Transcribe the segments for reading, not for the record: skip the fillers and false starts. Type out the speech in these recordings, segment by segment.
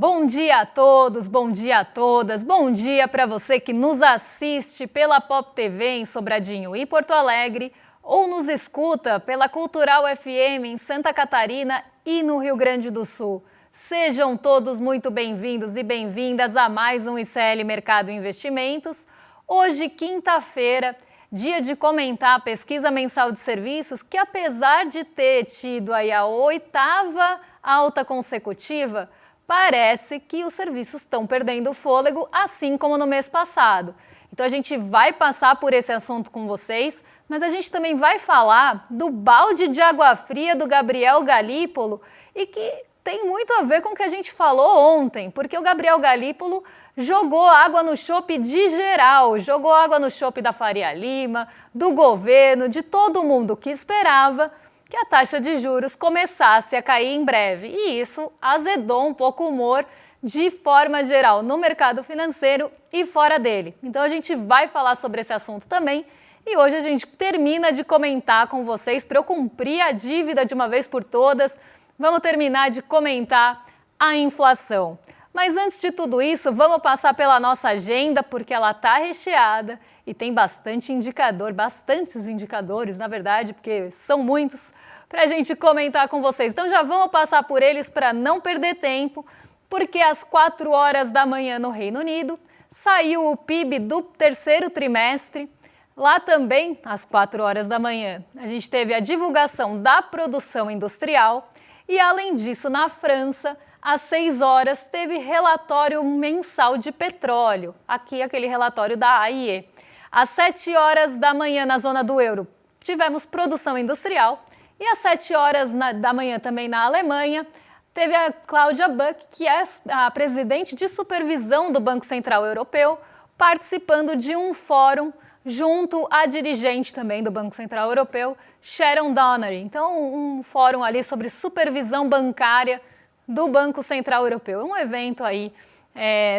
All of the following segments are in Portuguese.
Bom dia a todos, bom dia a todas, bom dia para você que nos assiste pela Pop TV em Sobradinho e Porto Alegre ou nos escuta pela Cultural FM em Santa Catarina e no Rio Grande do Sul. Sejam todos muito bem-vindos e bem-vindas a mais um ICL Mercado Investimentos. Hoje, quinta-feira, dia de comentar a pesquisa mensal de serviços que, apesar de ter tido aí a 8ª alta consecutiva, parece que os serviços estão perdendo o fôlego, assim como no mês passado. Então a gente vai passar por esse assunto com vocês, mas a gente também vai falar do balde de água fria do Gabriel Galípolo e que tem muito a ver com o que a gente falou ontem, porque o Gabriel Galípolo jogou água no chope de geral, jogou água no chope da Faria Lima, do governo, de todo mundo que esperava que a taxa de juros começasse a cair em breve. E isso azedou um pouco o humor de forma geral no mercado financeiro e fora dele. Então a gente vai falar sobre esse assunto também e hoje a gente termina de comentar com vocês para eu cumprir a dívida de uma vez por todas. Vamos terminar de comentar a inflação. Mas antes de tudo isso, vamos passar pela nossa agenda, porque ela está recheada e tem bastantes indicadores, na verdade, porque são muitos, para a gente comentar com vocês. Então já vamos passar por eles para não perder tempo, porque às 4 horas da manhã no Reino Unido saiu o PIB do terceiro trimestre. Lá também, às 4 horas da manhã, a gente teve a divulgação da produção industrial e, além disso, na França, às 6 horas, teve relatório mensal de petróleo, aqui aquele relatório da AIE. Às 7 horas da manhã, na zona do euro, tivemos produção industrial. E às 7 horas da manhã, também na Alemanha, teve a Claudia Buck, que é a presidente de supervisão do Banco Central Europeu, participando de um fórum junto à dirigente também do Banco Central Europeu, Sharon Donnery. Então, um fórum ali sobre supervisão bancária do Banco Central Europeu. Um evento aí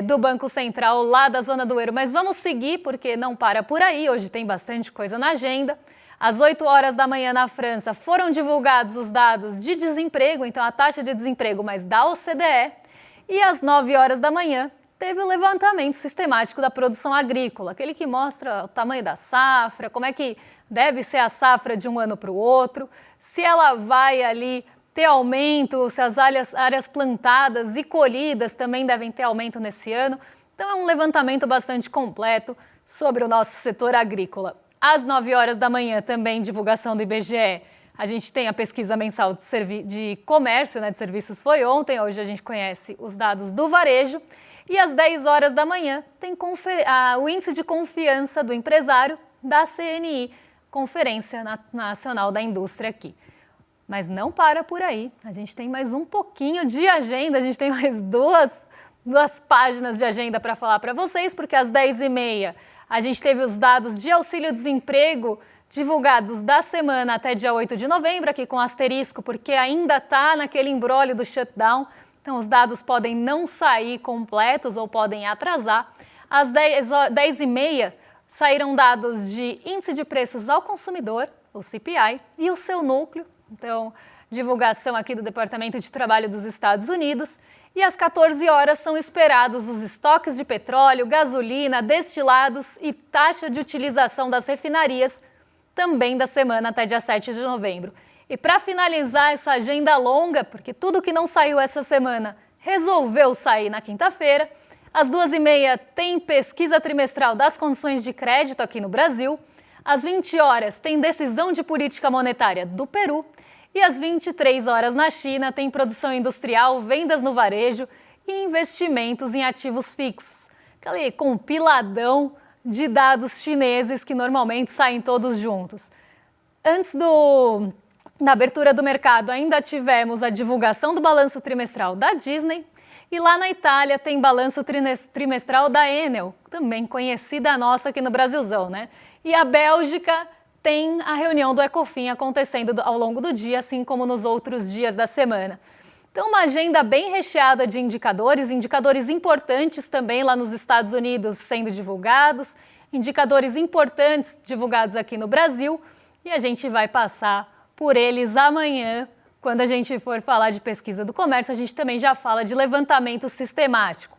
do Banco Central lá da zona do euro. Mas vamos seguir, porque não para por aí. Hoje tem bastante coisa na agenda. Às 8 horas da manhã na França foram divulgados os dados de desemprego, então a taxa de desemprego, mas da OCDE. E às 9 horas da manhã teve o levantamento sistemático da produção agrícola, aquele que mostra o tamanho da safra, como é que deve ser a safra de um ano para o outro, se ela vai ali ter aumento, se as áreas plantadas e colhidas também devem ter aumento nesse ano. Então é um levantamento bastante completo sobre o nosso setor agrícola. Às 9 horas da manhã também divulgação do IBGE. A gente tem a pesquisa mensal de comércio, de serviços foi ontem, hoje a gente conhece os dados do varejo. E às 10 horas da manhã tem o índice de confiança do empresário da CNI, Conferência Nacional da Indústria aqui. Mas não para por aí, a gente tem mais um pouquinho de agenda, a gente tem mais duas páginas de agenda para falar para vocês, porque às 10h30 a gente teve os dados de auxílio-desemprego divulgados da semana até dia 8 de novembro, aqui com asterisco, porque ainda está naquele imbróglio do shutdown, então os dados podem não sair completos ou podem atrasar. Às 10h30 saíram dados de índice de preços ao consumidor, o CPI, e o seu núcleo. Então, divulgação aqui do Departamento de Trabalho dos Estados Unidos. E às 14 horas são esperados os estoques de petróleo, gasolina, destilados e taxa de utilização das refinarias, também da semana até dia 7 de novembro. E para finalizar essa agenda longa, porque tudo que não saiu essa semana resolveu sair na quinta-feira, às 2h30 tem pesquisa trimestral das condições de crédito aqui no Brasil. Às 20 horas tem decisão de política monetária do Peru e às 23 horas na China tem produção industrial, vendas no varejo e investimentos em ativos fixos. Aquele compiladão de dados chineses que normalmente saem todos juntos. Antes da abertura do mercado ainda tivemos a divulgação do balanço trimestral da Disney e lá na Itália tem balanço trimestral da Enel, também conhecida nossa aqui no Brasilzão, E a Bélgica tem a reunião do Ecofin acontecendo ao longo do dia, assim como nos outros dias da semana. Então, uma agenda bem recheada de indicadores importantes também lá nos Estados Unidos sendo divulgados, indicadores importantes divulgados aqui no Brasil, e a gente vai passar por eles amanhã quando a gente for falar de pesquisa do comércio, a gente também já fala de levantamento sistemático.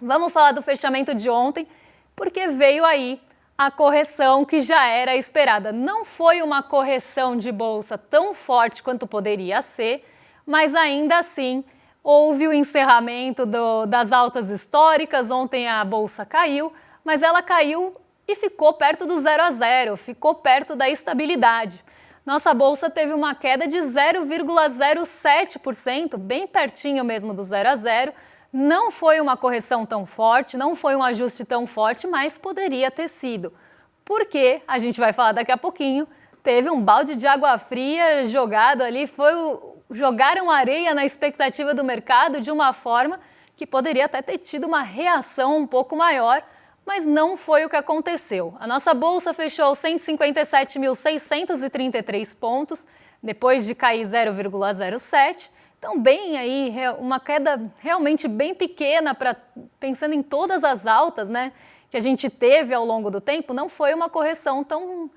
Vamos falar do fechamento de ontem, porque veio aí a correção que já era esperada. Não foi uma correção de bolsa tão forte quanto poderia ser, mas ainda assim houve o encerramento das altas históricas. Ontem a bolsa caiu, mas ela caiu e ficou perto do 0 a 0, ficou perto da estabilidade. Nossa bolsa teve uma queda de 0,07%, bem pertinho mesmo do 0 a 0. Não foi uma correção tão forte, não foi um ajuste tão forte, mas poderia ter sido. Porque, a gente vai falar daqui a pouquinho, teve um balde de água fria jogado ali, jogaram areia na expectativa do mercado de uma forma que poderia até ter tido uma reação um pouco maior, mas não foi o que aconteceu. A nossa bolsa fechou 157.633 pontos, depois de cair 0,07. Então, bem aí, uma queda realmente bem pequena, pensando em todas as altas, né, que a gente teve ao longo do tempo, não foi uma correção tão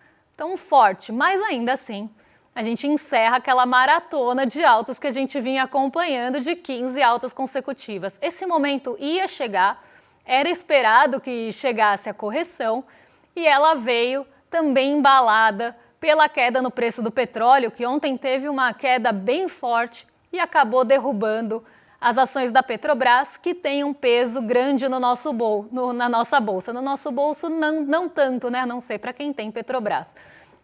forte, mas ainda assim, a gente encerra aquela maratona de altas que a gente vinha acompanhando de 15 altas consecutivas. Esse momento ia chegar, era esperado que chegasse a correção e ela veio também embalada pela queda no preço do petróleo, que ontem teve uma queda bem forte e acabou derrubando as ações da Petrobras, que tem um peso grande no nosso na nossa bolsa. No nosso bolso não tanto, né? Não sei para quem tem Petrobras.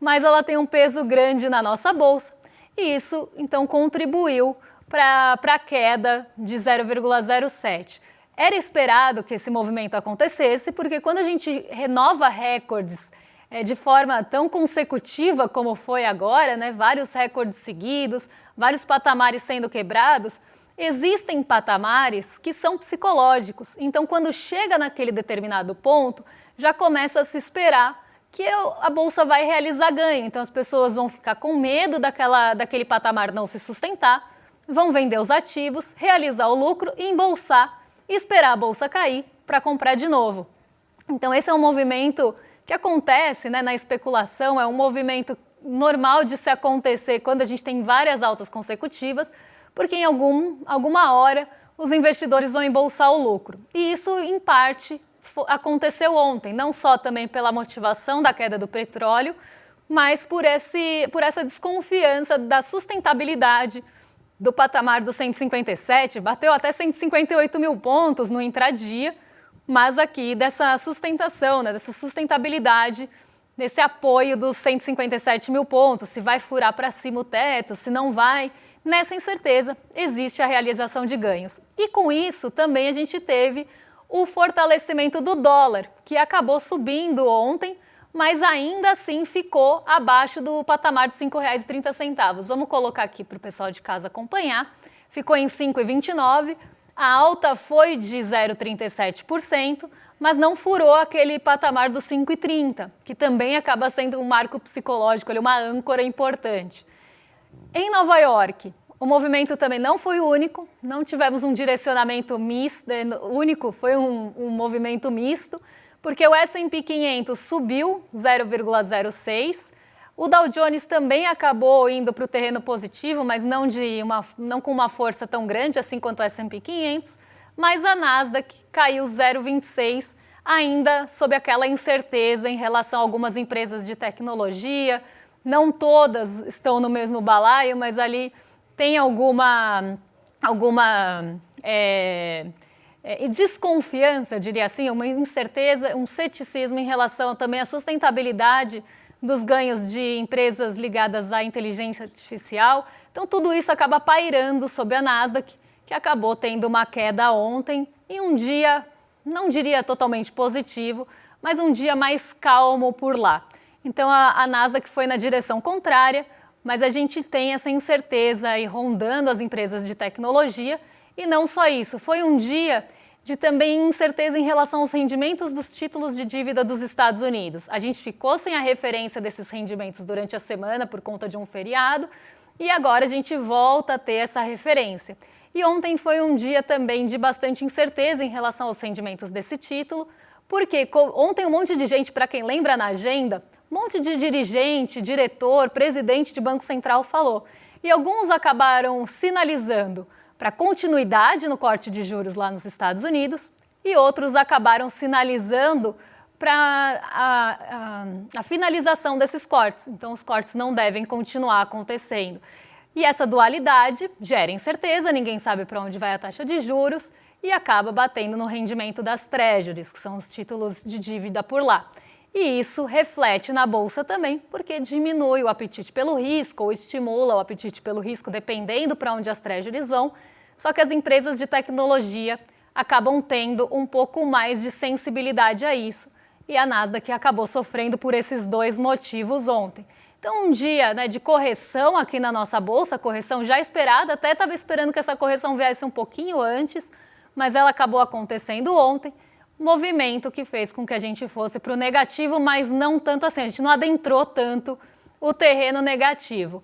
Mas ela tem um peso grande na nossa bolsa e isso então contribuiu para a queda de 0,07. Era esperado que esse movimento acontecesse, porque quando a gente renova recordes de forma tão consecutiva como foi agora, né, vários recordes seguidos, vários patamares sendo quebrados, existem patamares que são psicológicos. Então, quando chega naquele determinado ponto, já começa a se esperar que a bolsa vai realizar ganho. Então, as pessoas vão ficar com medo daquele patamar não se sustentar, vão vender os ativos, realizar o lucro, embolsar e esperar a bolsa cair para comprar de novo. Então, esse é um movimento que acontece, né, na especulação, é um movimento normal de se acontecer quando a gente tem várias altas consecutivas, porque em alguma hora os investidores vão embolsar o lucro. E isso, em parte, aconteceu ontem, não só também pela motivação da queda do petróleo, mas por essa desconfiança da sustentabilidade do patamar do 157, bateu até 158 mil pontos no intradia, mas aqui dessa sustentação, né, dessa sustentabilidade, desse apoio dos 157 mil pontos, se vai furar para cima o teto, se não vai, nessa incerteza existe a realização de ganhos. E com isso também a gente teve o fortalecimento do dólar, que acabou subindo ontem, mas ainda assim ficou abaixo do patamar de R$ 5,30. Vamos colocar aqui para o pessoal de casa acompanhar. Ficou em 5,29, a alta foi de 0,37%, mas não furou aquele patamar dos 5,30, que também acaba sendo um marco psicológico, uma âncora importante. Em Nova York, o movimento também não foi único, não tivemos um direcionamento misto, único, foi um movimento misto, porque o S&P 500 subiu 0,06%, o Dow Jones também acabou indo para o terreno positivo, mas não com uma força tão grande assim quanto o S&P 500, mas a Nasdaq caiu 0,26%, ainda sob aquela incerteza em relação a algumas empresas de tecnologia. Não todas estão no mesmo balaio, mas ali tem alguma desconfiança, eu diria assim, uma incerteza, um ceticismo em relação também à sustentabilidade dos ganhos de empresas ligadas à inteligência artificial. Então, tudo isso acaba pairando sobre a Nasdaq, que acabou tendo uma queda ontem em um dia, não diria totalmente positivo, mas um dia mais calmo por lá. Então, a Nasdaq foi na direção contrária, mas a gente tem essa incerteza aí rondando as empresas de tecnologia. E não só isso, foi um dia de também incerteza em relação aos rendimentos dos títulos de dívida dos Estados Unidos. A gente ficou sem a referência desses rendimentos durante a semana por conta de um feriado e agora a gente volta a ter essa referência. E ontem foi um dia também de bastante incerteza em relação aos rendimentos desse título, porque ontem um monte de gente, para quem lembra na agenda, um monte de dirigente, diretor, presidente de Banco Central falou: E alguns acabaram sinalizando para continuidade no corte de juros lá nos Estados Unidos e outros acabaram sinalizando para a finalização desses cortes. Então, os cortes não devem continuar acontecendo. E essa dualidade gera incerteza, ninguém sabe para onde vai a taxa de juros e acaba batendo no rendimento das treasuries, que são os títulos de dívida por lá. E isso reflete na bolsa também, porque diminui o apetite pelo risco ou estimula o apetite pelo risco, dependendo para onde as treasuries vão. Só que as empresas de tecnologia acabam tendo um pouco mais de sensibilidade a isso. E a Nasdaq acabou sofrendo por esses dois motivos ontem. Então, um dia de correção aqui na nossa bolsa, correção já esperada, até estava esperando que essa correção viesse um pouquinho antes, mas ela acabou acontecendo ontem. Movimento que fez com que a gente fosse para o negativo, mas não tanto assim, a gente não adentrou tanto o terreno negativo.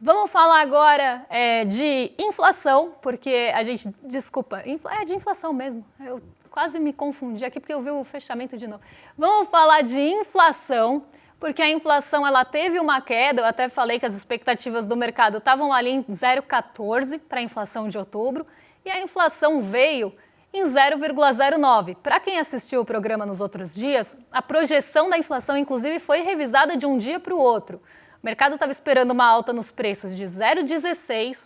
Vamos falar agora de inflação, porque a gente, desculpa, de inflação mesmo, eu quase me confundi aqui porque eu vi o fechamento de novo. Vamos falar de inflação, porque a inflação ela teve uma queda, eu até falei que as expectativas do mercado estavam ali em 0,14 para a inflação de outubro, e a inflação veio em 0,09. Para quem assistiu o programa nos outros dias, a projeção da inflação, inclusive, foi revisada de um dia para o outro. O mercado estava esperando uma alta nos preços de 0,16,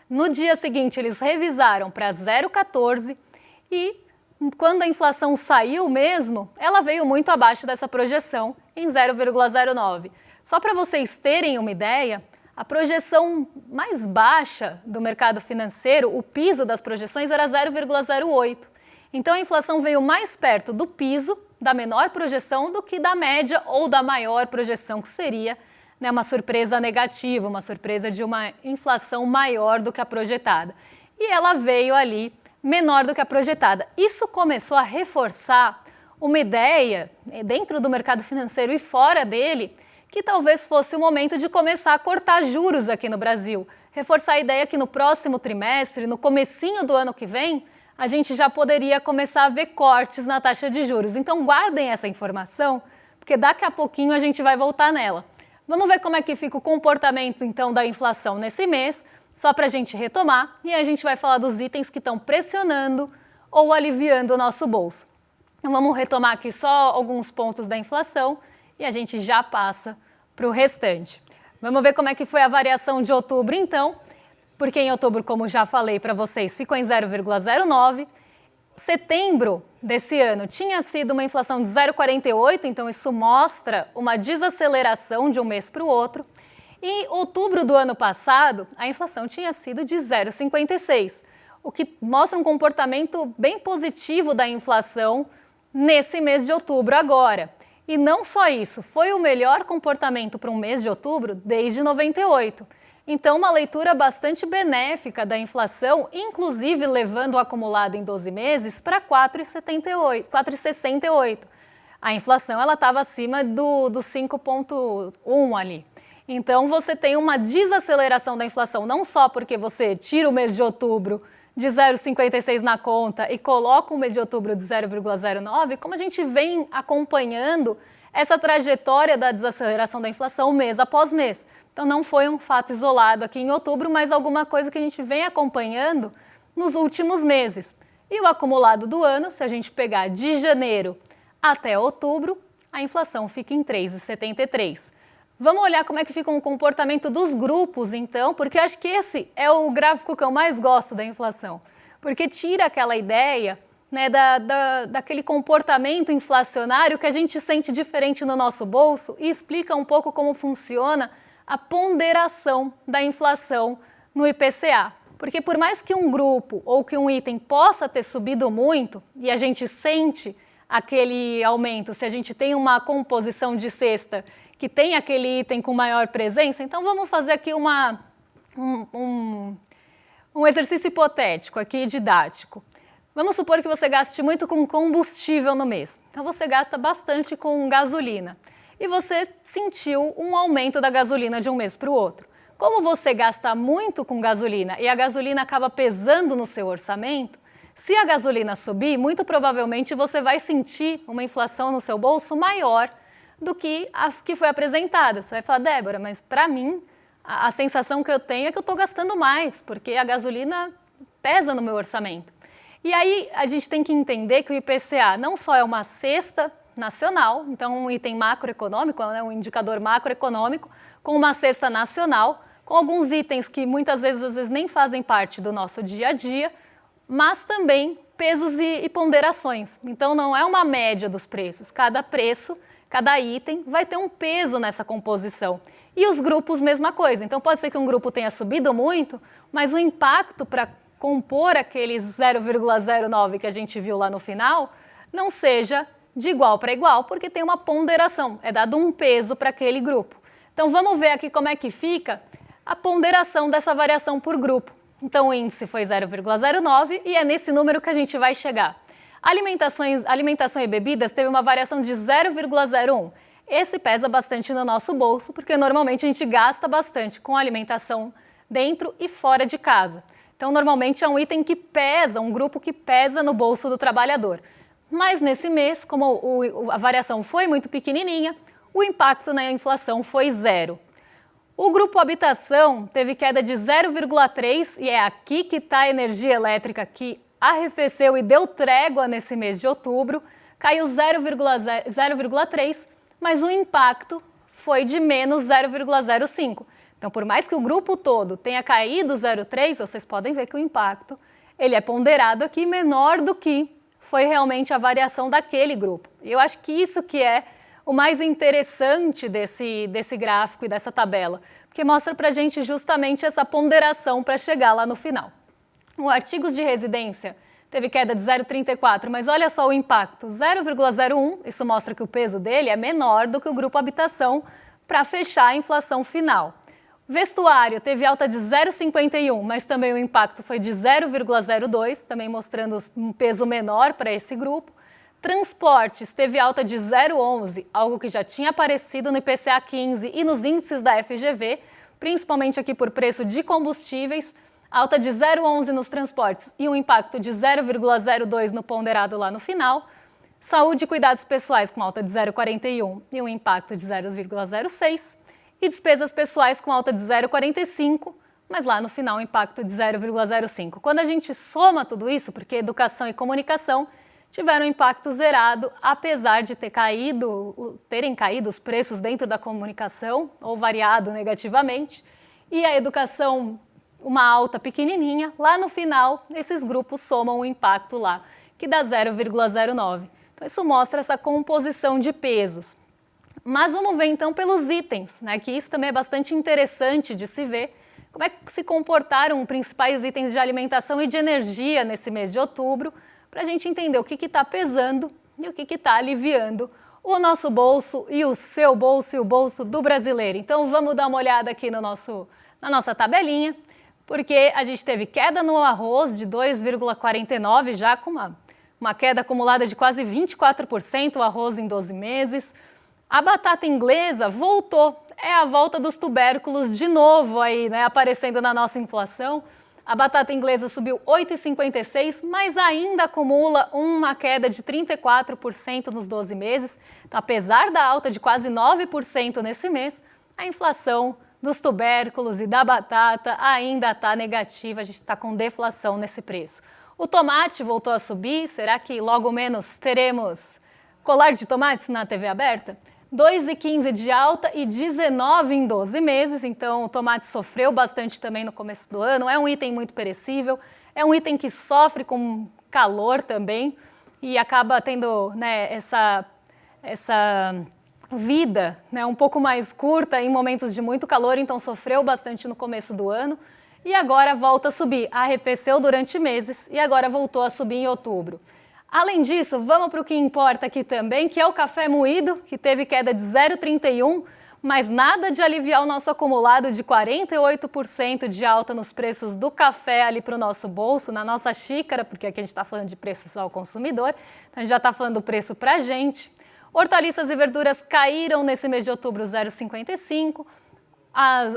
no dia seguinte eles revisaram para 0,14 e quando a inflação saiu mesmo, ela veio muito abaixo dessa projeção, em 0,09. Só para vocês terem uma ideia, a projeção mais baixa do mercado financeiro, o piso das projeções era 0,08. Então a inflação veio mais perto do piso, da menor projeção, do que da média ou da maior projeção, que seria uma surpresa negativa, uma surpresa de uma inflação maior do que a projetada. E ela veio ali menor do que a projetada. Isso começou a reforçar uma ideia dentro do mercado financeiro e fora dele, que talvez fosse o momento de começar a cortar juros aqui no Brasil. Reforçar a ideia que no próximo trimestre, no comecinho do ano que vem, a gente já poderia começar a ver cortes na taxa de juros. Então guardem essa informação, porque daqui a pouquinho a gente vai voltar nela. Vamos ver como é que fica o comportamento então da inflação nesse mês, só para a gente retomar, e a gente vai falar dos itens que estão pressionando ou aliviando o nosso bolso. Então vamos retomar aqui só alguns pontos da inflação e a gente já passa para o restante. Vamos ver como é que foi a variação de outubro então, porque em outubro, como já falei para vocês, ficou em 0,09. Setembro desse ano tinha sido uma inflação de 0,48, então isso mostra uma desaceleração de um mês para o outro. E outubro do ano passado, a inflação tinha sido de 0,56, o que mostra um comportamento bem positivo da inflação nesse mês de outubro agora. E não só isso, foi o melhor comportamento para um mês de outubro desde 98. Então, uma leitura bastante benéfica da inflação, inclusive levando o acumulado em 12 meses para 4,68. A inflação estava acima do 5,1 ali. Então, você tem uma desaceleração da inflação, não só porque você tira o mês de outubro de 0,56 na conta e coloca o mês de outubro de 0,09, como a gente vem acompanhando essa trajetória da desaceleração da inflação mês após mês. Então, não foi um fato isolado aqui em outubro, mas alguma coisa que a gente vem acompanhando nos últimos meses. E o acumulado do ano, se a gente pegar de janeiro até outubro, a inflação fica em 3,73. Vamos olhar como é que fica o comportamento dos grupos, então, porque acho que esse é o gráfico que eu mais gosto da inflação, porque tira aquela ideia daquele comportamento inflacionário que a gente sente diferente no nosso bolso e explica um pouco como funciona a ponderação da inflação no IPCA. Porque por mais que um grupo ou que um item possa ter subido muito e a gente sente aquele aumento, se a gente tem uma composição de cesta que tem aquele item com maior presença, então vamos fazer aqui um exercício hipotético aqui, didático. Vamos supor que você gaste muito com combustível no mês. Então você gasta bastante com gasolina. E você sentiu um aumento da gasolina de um mês para o outro. Como você gasta muito com gasolina e a gasolina acaba pesando no seu orçamento, se a gasolina subir, muito provavelmente você vai sentir uma inflação no seu bolso maior do que a que foi apresentada. Você vai falar, Débora, mas para mim a sensação que eu tenho é que eu estou gastando mais, porque a gasolina pesa no meu orçamento. E aí a gente tem que entender que o IPCA não só é uma cesta nacional, então um item macroeconômico, né, um indicador macroeconômico, com uma cesta nacional, com alguns itens que muitas vezes, às vezes nem fazem parte do nosso dia a dia, mas também pesos e ponderações. Então não é uma média dos preços, cada preço, cada item vai ter um peso nessa composição. E os grupos, mesma coisa. Então pode ser que um grupo tenha subido muito, mas o impacto para compor aqueles 0,09 que a gente viu lá no final não seja de igual para igual, porque tem uma ponderação, é dado um peso para aquele grupo. Então vamos ver aqui como é que fica a ponderação dessa variação por grupo. Então o índice foi 0,09 e é nesse número que a gente vai chegar. Alimentação e bebidas teve uma variação de 0,01. Esse pesa bastante no nosso bolso, porque normalmente a gente gasta bastante com alimentação dentro e fora de casa. Então normalmente é um item que pesa, um grupo que pesa no bolso do trabalhador. Mas nesse mês, como a variação foi muito pequenininha, o impacto na inflação foi zero. O grupo habitação teve queda de 0,3 e é aqui que está a energia elétrica que arrefeceu e deu trégua nesse mês de outubro, caiu 0,3, mas o impacto foi de menos 0,05. Então, por mais que o grupo todo tenha caído 0,3, vocês podem ver que o impacto ele é ponderado aqui menor do que foi realmente a variação daquele grupo. E eu acho que isso que é o mais interessante desse gráfico e dessa tabela, porque mostra para a gente justamente essa ponderação para chegar lá no final. O artigos de residência teve queda de 0,34, mas olha só o impacto, 0,01, isso mostra que o peso dele é menor do que o grupo habitação para fechar a inflação final. Vestuário teve alta de 0,51, mas também o impacto foi de 0,02, também mostrando um peso menor para esse grupo. Transportes teve alta de 0,11, algo que já tinha aparecido no IPCA 15 e nos índices da FGV, principalmente aqui por preço de combustíveis, alta de 0,11 nos transportes e um impacto de 0,02 no ponderado lá no final. Saúde e cuidados pessoais com alta de 0,41 e um impacto de 0,06. E despesas pessoais com alta de 0,45, mas lá no final um impacto de 0,05. Quando a gente soma tudo isso, porque educação e comunicação tiveram um impacto zerado, apesar de terem caído os preços dentro da comunicação, ou variado negativamente, e a educação, uma alta pequenininha, lá no final, esses grupos somam um impacto lá, que dá 0,09. Então isso mostra essa composição de pesos. Mas vamos ver então pelos itens, né, que isso também é bastante interessante de se ver, como é que se comportaram os principais itens de alimentação e de energia nesse mês de outubro, para a gente entender o que está pesando e o que está aliviando o nosso bolso e o seu bolso e o bolso do brasileiro. Então vamos dar uma olhada aqui na nossa tabelinha, porque a gente teve queda no arroz de 2,49, já com uma queda acumulada de quase 24% o arroz em 12 meses. A batata inglesa voltou, é a volta dos tubérculos de novo aí, né, aparecendo na nossa inflação. A batata inglesa subiu 8,56, mas ainda acumula uma queda de 34% nos 12 meses. Então, apesar da alta de quase 9% nesse mês, a inflação dos tubérculos e da batata ainda está negativa, a gente está com deflação nesse preço. O tomate voltou a subir, será que logo menos teremos colar de tomates na TV aberta? 2,15 de alta e 19 em 12 meses, então o tomate sofreu bastante também no começo do ano, é um item muito perecível, é um item que sofre com calor também e acaba tendo, né, essa vida, né, um pouco mais curta em momentos de muito calor, então sofreu bastante no começo do ano e agora volta a subir, arrefeceu durante meses e agora voltou a subir em outubro. Além disso, vamos para o que importa aqui também, que é o café moído, que teve queda de 0,31, mas nada de aliviar o nosso acumulado de 48% de alta nos preços do café ali para o nosso bolso, na nossa xícara, porque aqui a gente está falando de preço só ao consumidor, então a gente já está falando do preço para a gente. Hortaliças e verduras caíram nesse mês de outubro 0,55,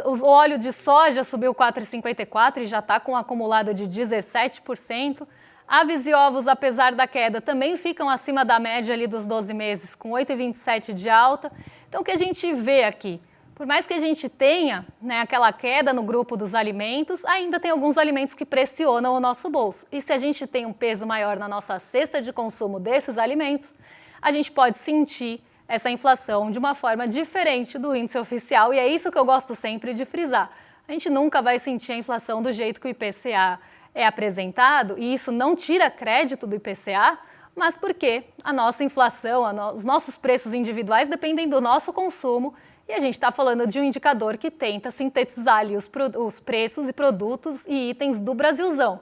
o óleo de soja subiu 4,54 e já está com um acumulado de 17%. Aves e ovos, apesar da queda, também ficam acima da média ali dos 12 meses, com 8,27 de alta. Então, o que a gente vê aqui? Por mais que a gente tenha, né, aquela queda no grupo dos alimentos, ainda tem alguns alimentos que pressionam o nosso bolso. E se a gente tem um peso maior na nossa cesta de consumo desses alimentos, a gente pode sentir essa inflação de uma forma diferente do índice oficial, e é isso que eu gosto sempre de frisar. A gente nunca vai sentir a inflação do jeito que o IPCA é apresentado, e isso não tira crédito do IPCA, mas porque a nossa inflação, os nossos preços individuais dependem do nosso consumo, e a gente está falando de um indicador que tenta sintetizar ali os preços e produtos e itens do Brasilzão.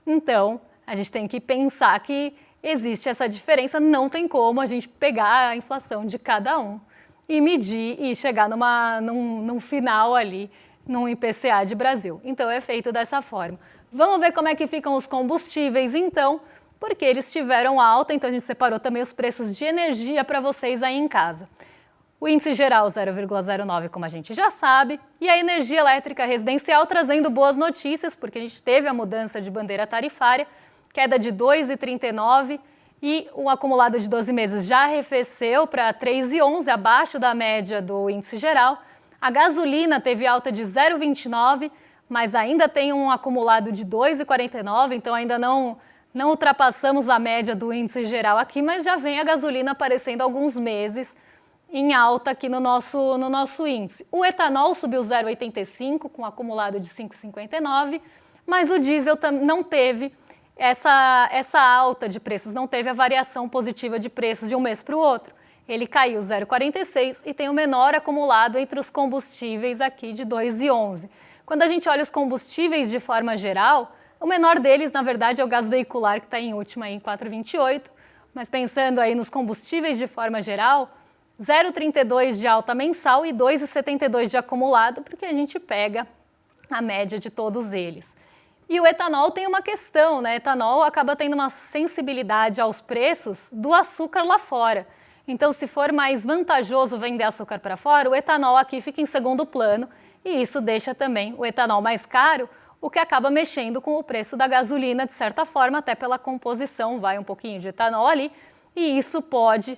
Então, a gente tem que pensar que existe essa diferença, não tem como a gente pegar a inflação de cada um e medir e chegar num final ali, num IPCA de Brasil. Então, é feito dessa forma. Vamos ver como é que ficam os combustíveis, então, porque eles tiveram alta, então a gente separou também os preços de energia para vocês aí em casa. O índice geral 0,09, como a gente já sabe, e a energia elétrica residencial trazendo boas notícias, porque a gente teve a mudança de bandeira tarifária, queda de 2,39 e o acumulado de 12 meses já arrefeceu para 3,11, abaixo da média do índice geral. A gasolina teve alta de 0,29, mas ainda tem um acumulado de 2,49, então ainda não ultrapassamos a média do índice geral aqui, mas já vem a gasolina aparecendo há alguns meses em alta aqui no nosso índice. O etanol subiu 0,85 com um acumulado de 5,59, mas o diesel não teve essa alta de preços, não teve a variação positiva de preços de um mês para o outro. Ele caiu 0,46 e tem o menor acumulado entre os combustíveis aqui de 2,11. Quando a gente olha os combustíveis de forma geral, o menor deles, na verdade, é o gás veicular, que está em última aí, em 4,28, mas pensando aí nos combustíveis de forma geral, 0,32 de alta mensal e 2,72 de acumulado, porque a gente pega a média de todos eles. E o etanol tem uma questão, né? Etanol acaba tendo uma sensibilidade aos preços do açúcar lá fora. Então, se for mais vantajoso vender açúcar para fora, o etanol aqui fica em segundo plano e isso deixa também o etanol mais caro, o que acaba mexendo com o preço da gasolina, de certa forma, até pela composição, vai um pouquinho de etanol ali, e isso pode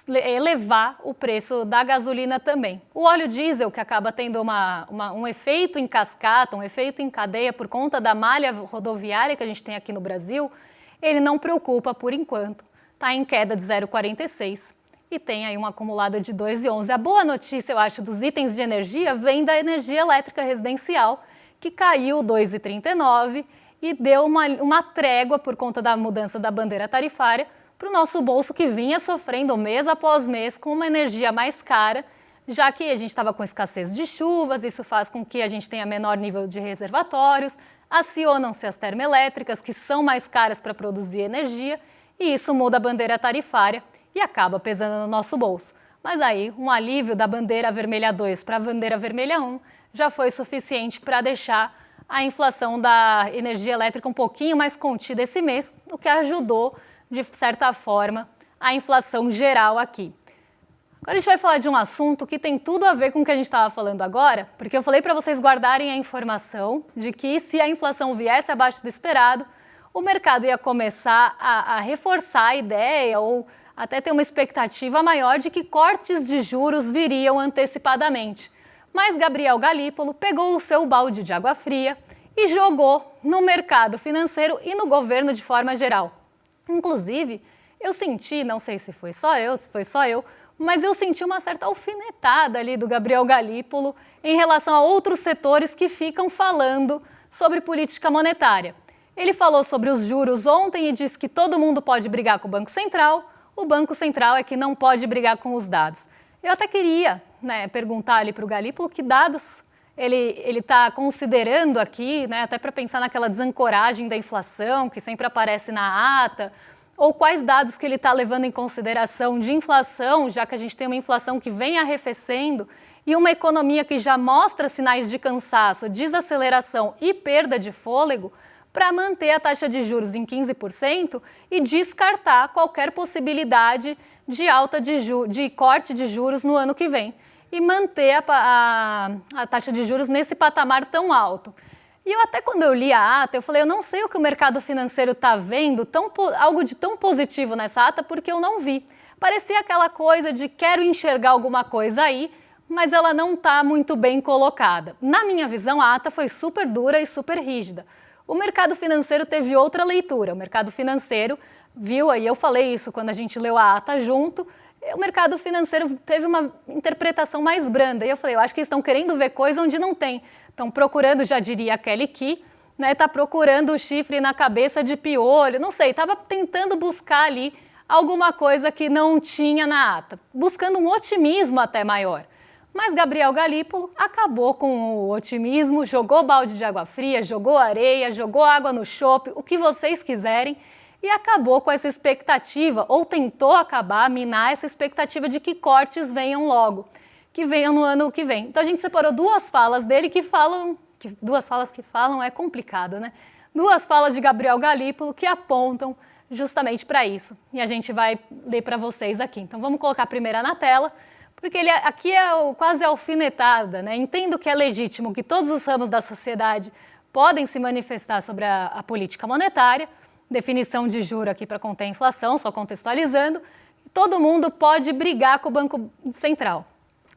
elevar o preço da gasolina também. O óleo diesel, que acaba tendo um efeito em cascata, um efeito em cadeia por conta da malha rodoviária que a gente tem aqui no Brasil, ele não preocupa por enquanto. Está em queda de 0,46 e tem aí um acumulado de 2,11. A boa notícia, eu acho, dos itens de energia vem da energia elétrica residencial, que caiu 2,39 e deu uma trégua por conta da mudança da bandeira tarifária para o nosso bolso, que vinha sofrendo mês após mês com uma energia mais cara, já que a gente estava com escassez de chuvas, isso faz com que a gente tenha menor nível de reservatórios, acionam-se as termoelétricas, que são mais caras para produzir energia, e isso muda a bandeira tarifária e acaba pesando no nosso bolso. Mas aí, um alívio da bandeira vermelha 2 para a bandeira vermelha 1 já foi suficiente para deixar a inflação da energia elétrica um pouquinho mais contida esse mês, o que ajudou, de certa forma, a inflação geral aqui. Agora a gente vai falar de um assunto que tem tudo a ver com o que a gente estava falando agora, porque eu falei para vocês guardarem a informação de que se a inflação viesse abaixo do esperado, o mercado ia começar a reforçar a ideia ou até ter uma expectativa maior de que cortes de juros viriam antecipadamente. Mas Gabriel Galípolo pegou o seu balde de água fria e jogou no mercado financeiro e no governo de forma geral. Inclusive, eu senti, não sei se foi só eu, mas eu senti uma certa alfinetada ali do Gabriel Galípolo em relação a outros setores que ficam falando sobre política monetária. Ele falou sobre os juros ontem e disse que todo mundo pode brigar com o Banco Central, o Banco Central é que não pode brigar com os dados. Eu até queria perguntar ali para o Galípolo que dados ele está considerando aqui, até para pensar naquela desancoragem da inflação que sempre aparece na ata, ou quais dados que ele está levando em consideração de inflação, já que a gente tem uma inflação que vem arrefecendo e uma economia que já mostra sinais de cansaço, desaceleração e perda de fôlego, para manter a taxa de juros em 15% e descartar qualquer possibilidade de de corte de juros no ano que vem e manter a taxa de juros nesse patamar tão alto. E eu até quando eu li a ata, eu falei, eu não sei o que o mercado financeiro está vendo, algo de tão positivo nessa ata, porque eu não vi. Parecia aquela coisa de quero enxergar alguma coisa aí, mas ela não está muito bem colocada. Na minha visão, a ata foi super dura e super rígida. O mercado financeiro teve outra leitura. O mercado financeiro viu, aí eu falei isso quando a gente leu a ata junto, o mercado financeiro teve uma interpretação mais branda. E eu falei, eu acho que eles estão querendo ver coisa onde não tem. Estão procurando, já diria a Kelly Key, né, tá procurando o chifre na cabeça de piolho, não sei, estava tentando buscar ali alguma coisa que não tinha na ata, buscando um otimismo até maior. Mas Gabriel Galípolo acabou com o otimismo, jogou balde de água fria, jogou areia, jogou água no chope, o que vocês quiserem, e acabou com essa expectativa, ou tentou acabar, minar essa expectativa de que cortes venham logo, que venham no ano que vem. Então a gente separou duas falas dele que falam, duas falas que falam é complicado, né? Duas falas de Gabriel Galípolo que apontam justamente para isso. E a gente vai ler para vocês aqui. Então vamos colocar a primeira na tela, porque ele aqui é quase alfinetada, né? Entendo que é legítimo que todos os ramos da sociedade podem se manifestar sobre a política monetária, definição de juro aqui para conter a inflação, só contextualizando, todo mundo pode brigar com o Banco Central.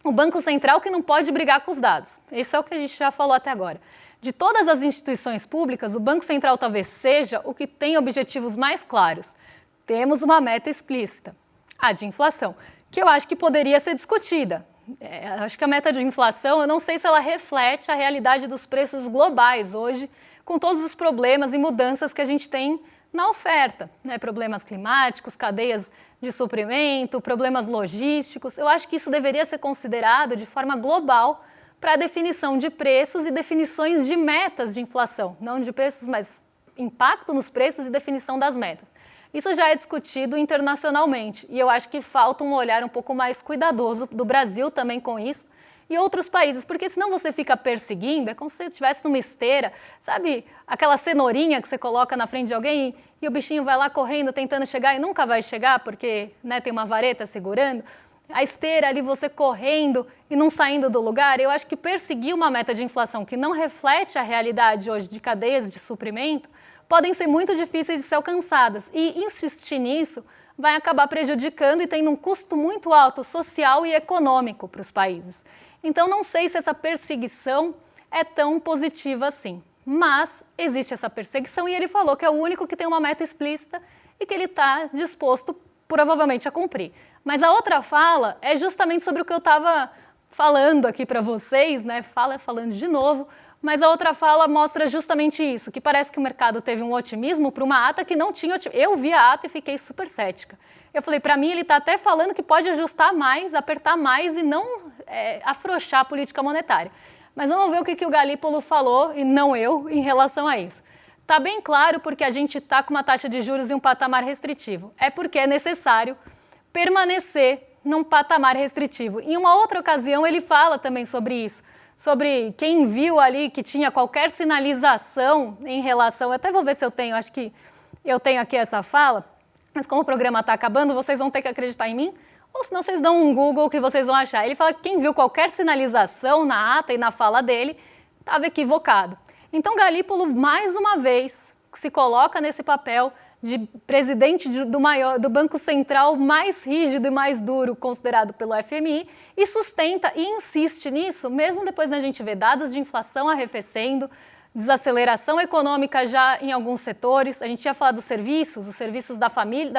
O Banco Central que não pode brigar com os dados. Isso é o que a gente já falou até agora. De todas as instituições públicas, o Banco Central talvez seja o que tem objetivos mais claros. Temos uma meta explícita, a de inflação, que eu acho que poderia ser discutida. Acho que a meta de inflação, eu não sei se ela reflete a realidade dos preços globais hoje, com todos os problemas e mudanças que a gente tem na oferta, né? Problemas climáticos, cadeias de suprimento, problemas logísticos. Eu acho que isso deveria ser considerado de forma global para a definição de preços e definições de metas de inflação, não de preços, mas impacto nos preços e definição das metas. Isso já é discutido internacionalmente e eu acho que falta um olhar um pouco mais cuidadoso do Brasil também com isso e outros países, porque senão você fica perseguindo, é como se você estivesse numa esteira, sabe aquela cenourinha que você coloca na frente de alguém e o bichinho vai lá correndo tentando chegar e nunca vai chegar porque, né, tem uma vareta segurando? A esteira ali, você correndo e não saindo do lugar. Eu acho que perseguir uma meta de inflação que não reflete a realidade hoje de cadeias de suprimento podem ser muito difíceis de ser alcançadas e insistir nisso vai acabar prejudicando e tendo um custo muito alto social e econômico para os países. Então não sei se essa perseguição é tão positiva assim, mas existe essa perseguição e ele falou que é o único que tem uma meta explícita e que ele está disposto provavelmente a cumprir. Mas a outra fala é justamente sobre o que eu estava falando aqui para vocês, né? Falando de novo, mas a outra fala mostra justamente isso, que parece que o mercado teve um otimismo para uma ata que não tinha otimismo. Eu vi a ata e fiquei super cética. Eu falei, para mim ele está até falando que pode ajustar mais, apertar mais e não afrouxar a política monetária. Mas vamos ver o que o Galípolo falou, e não eu, em relação a isso. Está bem claro porque a gente está com uma taxa de juros em um patamar restritivo. É porque é necessário permanecer num patamar restritivo. Em uma outra ocasião ele fala também sobre isso, sobre quem viu ali que tinha qualquer sinalização em relação... Eu até vou ver se eu tenho, acho que eu tenho aqui essa fala, mas como o programa está acabando, vocês vão ter que acreditar em mim, ou senão vocês dão um Google que vocês vão achar. Ele fala que quem viu qualquer sinalização na ata e na fala dele estava equivocado. Então Galípolo, mais uma vez, se coloca nesse papel de presidente do Banco Central mais rígido e mais duro considerado pelo FMI e sustenta e insiste nisso, mesmo depois da gente ver dados de inflação arrefecendo, desaceleração econômica já em alguns setores. A gente tinha falado dos serviços, os serviços da família,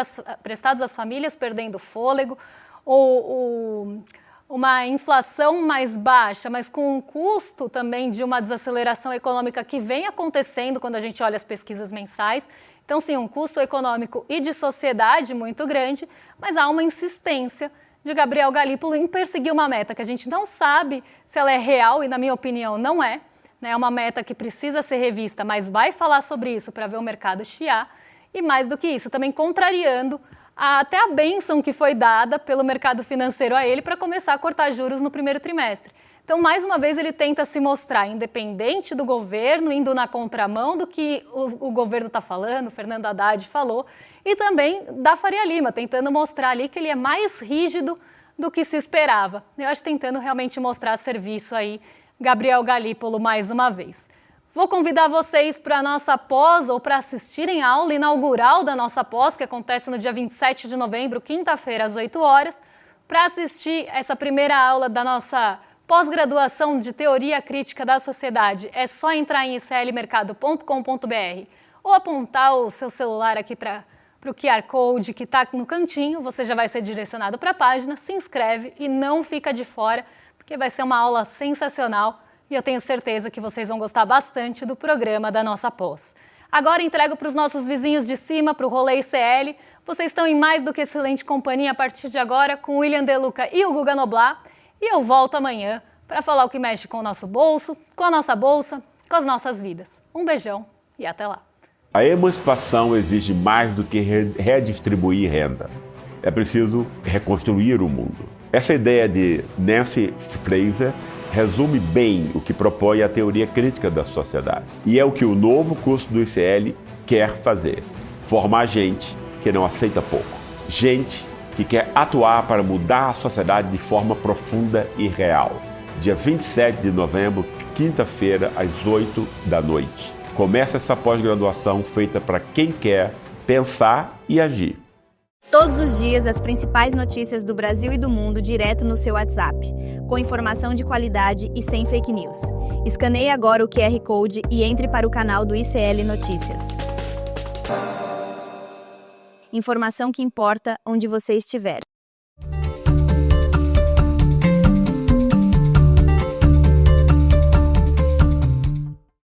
prestados às famílias perdendo fôlego, ou uma inflação mais baixa, mas com um custo também de uma desaceleração econômica que vem acontecendo quando a gente olha as pesquisas mensais. Então, sim, um custo econômico e de sociedade muito grande, mas há uma insistência de Gabriel Galípolo em perseguir uma meta que a gente não sabe se ela é real e, na minha opinião, não é. É uma meta que precisa ser revista, mas vai falar sobre isso para ver o mercado chiar. E mais do que isso, também contrariando até a bênção que foi dada pelo mercado financeiro a ele para começar a cortar juros no primeiro trimestre. Então, mais uma vez, ele tenta se mostrar independente do governo, indo na contramão do que o governo está falando, o Fernando Haddad falou, e também da Faria Lima, tentando mostrar ali que ele é mais rígido do que se esperava. Eu acho tentando realmente mostrar serviço aí, Gabriel Galípolo, mais uma vez. Vou convidar vocês para a nossa pós ou para assistirem a aula inaugural da nossa pós, que acontece no dia 27 de novembro, quinta-feira, às 8 horas. Para assistir essa primeira aula da nossa pós-graduação de Teoria Crítica da Sociedade, é só entrar em iclmercado.com.br ou apontar o seu celular aqui para o QR Code que está no cantinho, você já vai ser direcionado para a página, se inscreve e não fica de fora, porque vai ser uma aula sensacional e eu tenho certeza que vocês vão gostar bastante do programa da nossa pós. Agora entrego para os nossos vizinhos de cima, para o Rolê ICL. Vocês estão em mais do que excelente companhia a partir de agora com o William De Luca e o Guga Noblar. E eu volto amanhã para falar o que mexe com o nosso bolso, com a nossa bolsa, com as nossas vidas. Um beijão e até lá. A emancipação exige mais do que redistribuir renda. É preciso reconstruir o mundo. Essa ideia de Nancy Fraser resume bem o que propõe a teoria crítica da sociedade. E é o que o novo curso do ICL quer fazer. Formar gente que não aceita pouco. Gente que quer atuar para mudar a sociedade de forma profunda e real. Dia 27 de novembro, quinta-feira, às 20h. Começa essa pós-graduação feita para quem quer pensar e agir. Todos os dias, as principais notícias do Brasil e do mundo direto no seu WhatsApp, com informação de qualidade e sem fake news. Escaneie agora o QR Code e entre para o canal do ICL Notícias. Informação que importa onde você estiver.